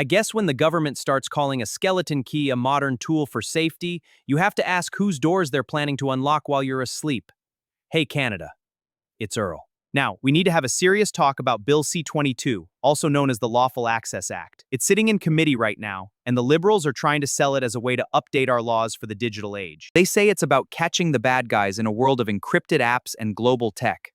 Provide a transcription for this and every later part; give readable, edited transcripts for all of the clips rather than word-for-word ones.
I guess when the government starts calling a skeleton key a modern tool for safety, you have to ask whose doors they're planning to unlock while you're asleep. Hey, Canada, it's Earl. Now, we need to have a serious talk about Bill C-22, also known as the Lawful Access Act. It's sitting in committee right now, and the Liberals are trying to sell it as a way to update our laws for the digital age. They say it's about catching the bad guys in a world of encrypted apps and global tech.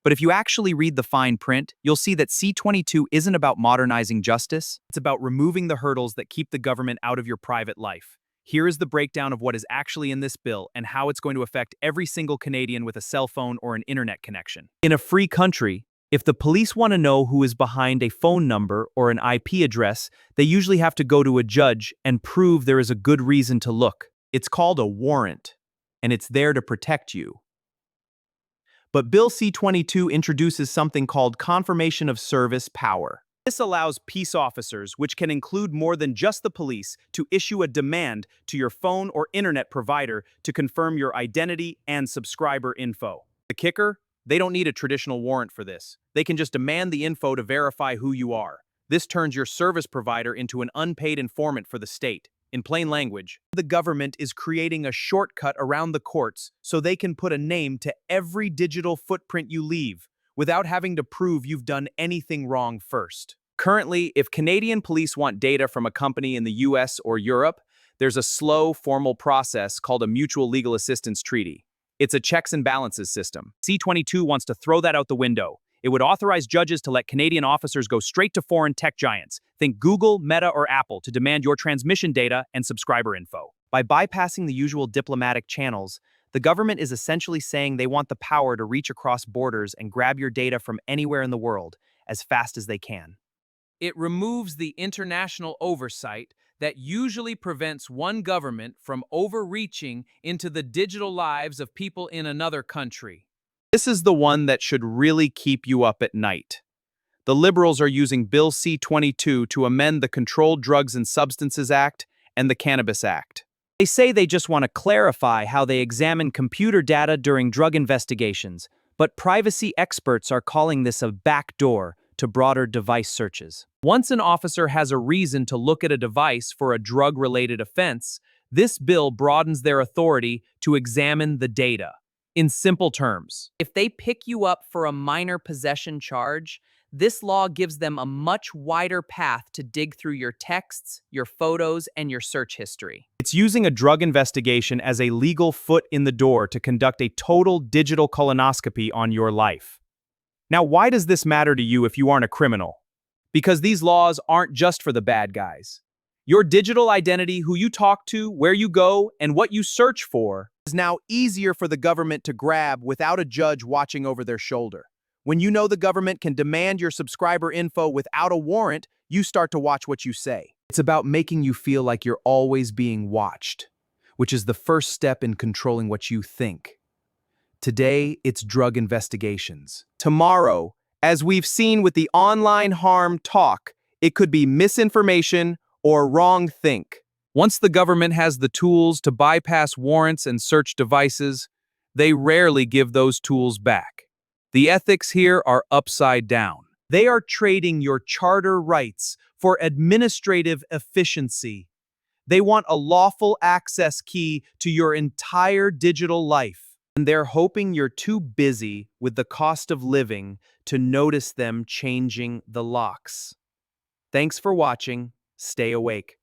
But if you actually read the fine print, you'll see that C-22 isn't about modernizing justice. It's about removing the hurdles that keep the government out of your private life. Here is the breakdown of what is actually in this bill and how it's going to affect every single Canadian with a cell phone or an internet connection. In a free country, if the police want to know who is behind a phone number or an IP address, they usually have to go to a judge and prove there is a good reason to look. It's called a warrant, and it's there to protect you. But Bill C-22 introduces something called confirmation of service power. This allows peace officers, which can include more than just the police, to issue a demand to your phone or internet provider to confirm your identity and subscriber info. The kicker? They don't need a traditional warrant for this. They can just demand the info to verify who you are. This turns your service provider into an unpaid informant for the state. In plain language, the government is creating a shortcut around the courts so they can put a name to every digital footprint you leave, without having to prove you've done anything wrong first. Currently, if Canadian police want data from a company in the US or Europe, there's a slow, formal process called a Mutual Legal Assistance Treaty. It's a checks and balances system. C-22 wants to throw that out the window. It would authorize judges to let Canadian officers go straight to foreign tech giants, think Google, Meta, or Apple, to demand your transmission data and subscriber info. By bypassing the usual diplomatic channels, the government is essentially saying they want the power to reach across borders and grab your data from anywhere in the world as fast as they can. It removes the international oversight that usually prevents one government from overreaching into the digital lives of people in another country. This is the one that should really keep you up at night. The Liberals are using Bill C-22 to amend the Controlled Drugs and Substances Act and the Cannabis Act. They say they just want to clarify how they examine computer data during drug investigations, but privacy experts are calling this a backdoor to broader device searches. Once an officer has a reason to look at a device for a drug-related offense, this bill broadens their authority to examine the data. In simple terms, if they pick you up for a minor possession charge, this law gives them a much wider path to dig through your texts, your photos, and your search history. It's using a drug investigation as a legal foot in the door to conduct a total digital colonoscopy on your life. Now, why does this matter to you if you aren't a criminal? Because these laws aren't just for the bad guys. Your digital identity, who you talk to, where you go, and what you search for, is now easier for the government to grab without a judge watching over their shoulder. When you know the government can demand your subscriber info without a warrant, you start to watch what you say. It's about making you feel like you're always being watched, which is the first step in controlling what you think. Today, it's drug investigations. Tomorrow, as we've seen with the online harm talk, it could be misinformation or wrong think. Once the government has the tools to bypass warrants and search devices, they rarely give those tools back. The ethics here are upside down. They are trading your charter rights for administrative efficiency. They want a lawful access key to your entire digital life, and they're hoping you're too busy with the cost of living to notice them changing the locks. Thanks for watching. Stay awake.